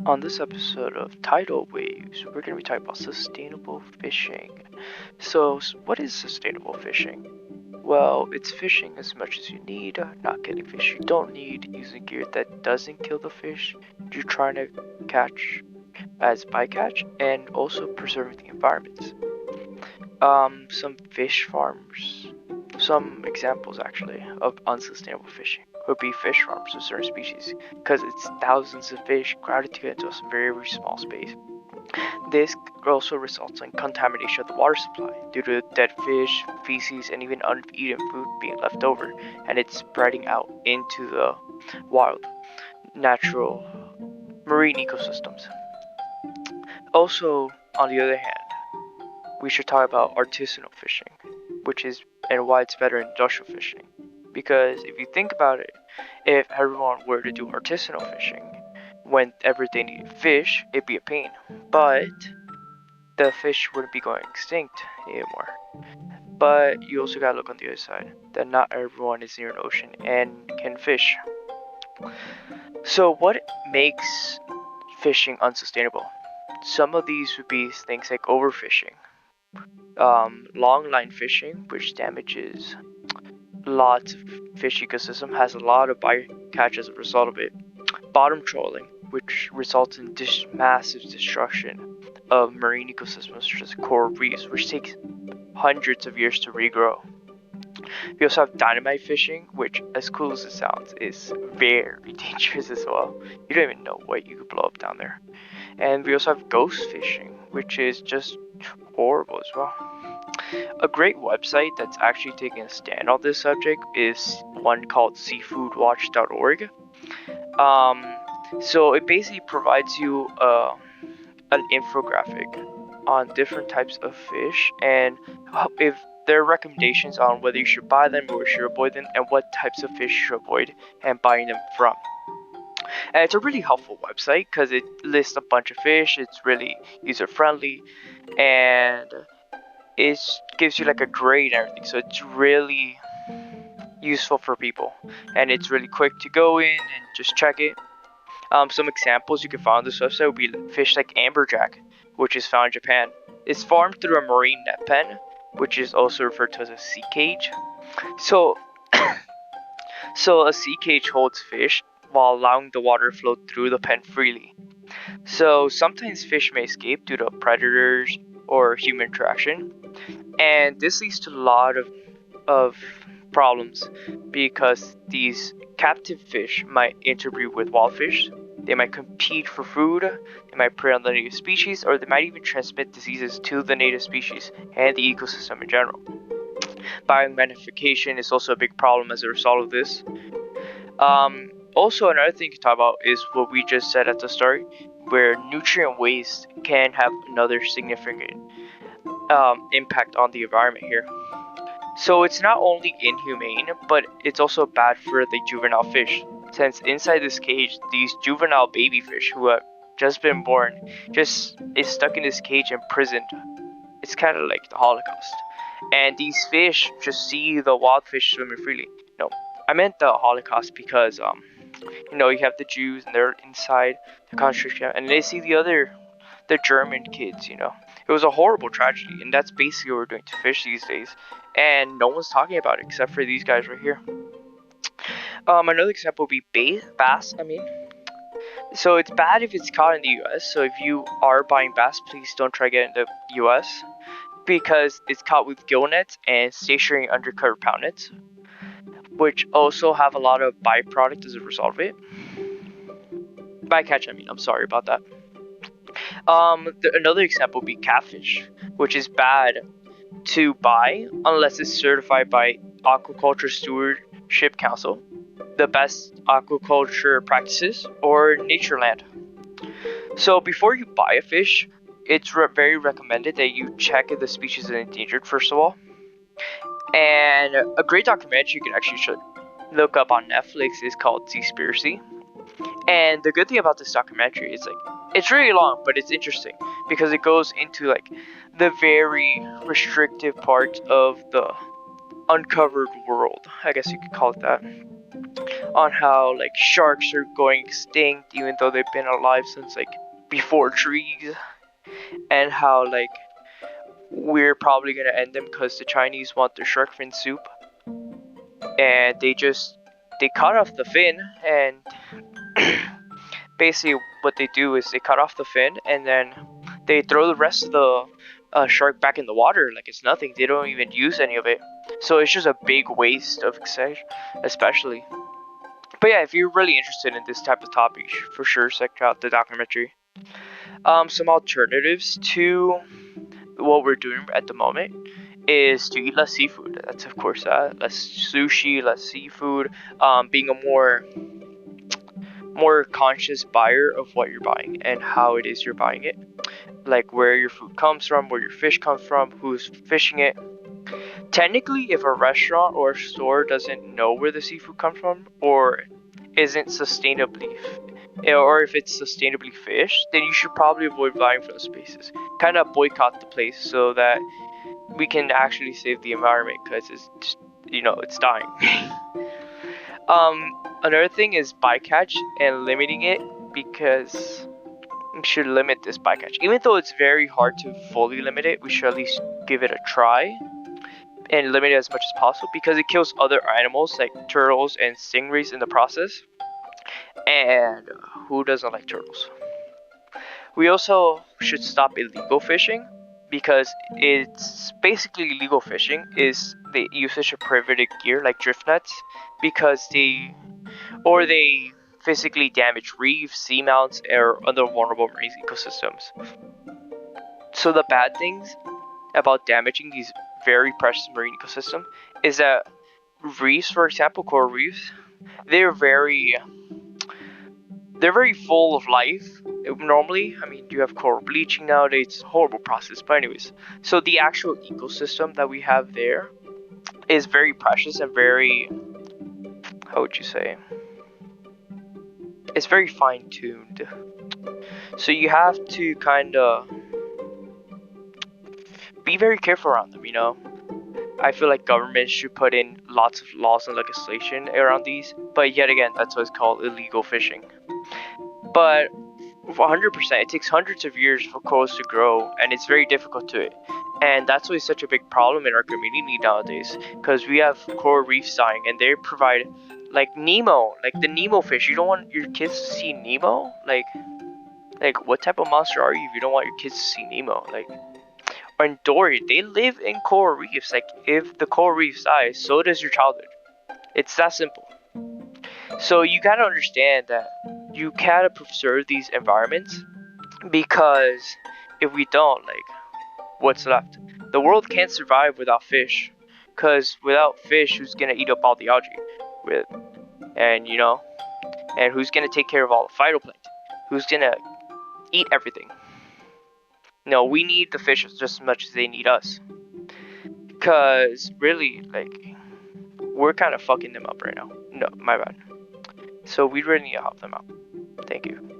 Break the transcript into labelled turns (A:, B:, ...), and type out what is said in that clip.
A: On this episode of Tidal Waves, we're going to be talking about sustainable fishing. So, what is sustainable fishing? Well, it's fishing as much as you need, not getting fish you don't need, using gear that doesn't kill the fish you're trying to catch as bycatch, and also preserving the environment. Some examples actually of unsustainable fishing would be fish farms of certain species, because it's thousands of fish crowded together into a very small space. This also results in contamination of the water supply due to dead fish, feces, and even uneaten food being left over, and it's spreading out into the wild, natural marine ecosystems. Also, on the other hand, we should talk about artisanal fishing, which is and why it's better than industrial fishing. Because if you think about it, if everyone were to do artisanal fishing, whenever they needed fish, it'd be a pain. But the fish wouldn't be going extinct anymore. But you also gotta look on the other side, that not everyone is near an ocean and can fish. So what makes fishing unsustainable? Some of these would be things like overfishing, long line fishing, which damages lots of fish ecosystem, has a lot of bycatch as a result of it. Bottom trolling, which results in massive destruction of marine ecosystems such as coral reefs, which takes hundreds of years to regrow. We also have dynamite fishing, which, as cool as it sounds, is very dangerous as well. You don't even know what you could blow up down there. And we also have ghost fishing, which is just horrible as well. A great website that's actually taking a stand on this subject is one called seafoodwatch.org. So it basically provides you an infographic on different types of fish and if there are recommendations on whether you should buy them or you should avoid them and what types of fish you should avoid and buying them from. And it's a really helpful website because it lists a bunch of fish, it's really user friendly, and it gives you like a grade and everything, so it's really useful for people and it's really quick to go in and just check it. Some examples you can find on this website would be fish like amberjack, which is found in Japan. It's farmed through a marine net pen, which is also referred to as a sea cage. So, so a sea cage holds fish while allowing the water to flow through the pen freely. So sometimes fish may escape due to predators or human interaction, and this leads to a lot of problems because these captive fish might interbreed with wild fish. They might compete for food, they might prey on the native species, or they might even transmit diseases to the native species and the ecosystem in general. Biomagnification is also a big problem as a result of this. Also, another thing to talk about is what we just said at the start, where nutrient waste can have another significant impact on the environment here. So it's not only inhumane, but it's also bad for the juvenile fish, since inside this cage, these juvenile baby fish who have just been born just is stuck in this cage imprisoned. It's kind of like the Holocaust. And these fish just see the wild fish swimming freely. No, I meant the Holocaust because you have the Jews and they're inside the concentration camp and they see the German kids. It was a horrible tragedy, and that's basically what we're doing to fish these days. And no one's talking about it except for these guys right here. Another example would be bass. So it's bad if it's caught in the U.S. So if you are buying bass, please don't try to get in the U.S. because it's caught with gill nets and stationary undercover pound nets, which also have a lot of byproduct as a result of it. Bycatch, I'm sorry about that. Another example would be catfish, which is bad to buy unless it's certified by Aquaculture Stewardship Council, the best aquaculture practices, or Natureland. So before you buy a fish, it's very recommended that you check if the species is endangered first of all. And a great documentary you can actually look up on Netflix is called Seaspiracy. And the good thing about this documentary is it's really long, but it's interesting because it goes into the very restrictive part of the uncovered world. I guess you could call it that. on how like sharks are going extinct even though they've been alive since like before trees, and how like we're probably gonna end them because the Chinese want their shark fin soup, and they cut off the fin, and basically what they do is they cut off the fin and then they throw the rest of the shark back in the water like it's nothing. They don't even use any of it, so it's just a big waste of especially. But yeah, if you're really interested in this type of topic, for sure check out the documentary. Some alternatives to what we're doing at the moment is to eat less seafood. That's of course less sushi, less seafood. Being a more conscious buyer of what you're buying and how it is you're buying it, like where your food comes from, where your fish comes from, who's fishing it. Technically, if a restaurant or a store doesn't know where the seafood comes from or isn't sustainably or if it's sustainably fished, then you should probably avoid buying from those places. Kind of boycott the place so that we can actually save the environment, because it's just, it's dying. Another thing is bycatch and limiting it, because we should limit this bycatch. Even though it's very hard to fully limit it, we should at least give it a try and limit it as much as possible, because it kills other animals like turtles and stingrays in the process. And who doesn't like turtles? We also should stop illegal fishing, because it's basically illegal fishing is the usage of prohibited gear like drift nets, because they physically damage reefs, seamounts, or other vulnerable marine ecosystems. So the bad things about damaging these very precious marine ecosystem is that reefs, for example, coral reefs, they're very full of life. Normally, I mean, you have coral bleaching nowadays. It's a horrible process, but anyways, so the actual ecosystem that we have there is very precious and very, how would you say, it's very fine-tuned. So you have to kind of be very careful around them, I feel like governments should put in lots of laws and legislation around these, but yet again, that's what it's called, illegal fishing. But 100%, it takes hundreds of years for corals to grow, and it's very difficult to it. And that's why it's such a big problem in our community nowadays, because we have coral reefs dying, and they provide, like Nemo, like the Nemo fish. You don't want your kids to see Nemo? Like what type of monster are you if you don't want your kids to see Nemo? Or Dory, they live in coral reefs. Like, if the coral reefs die, so does your childhood. It's that simple. So you gotta understand that you gotta preserve these environments, because if we don't, what's left? The world can't survive without fish, because without fish, who's gonna eat up all the algae? And who's gonna take care of all the phytoplankton? Who's gonna eat everything? No, we need the fish just as much as they need us, because really, we're kind of fucking them up right now. No, my bad. So we really need to help them out. Thank you.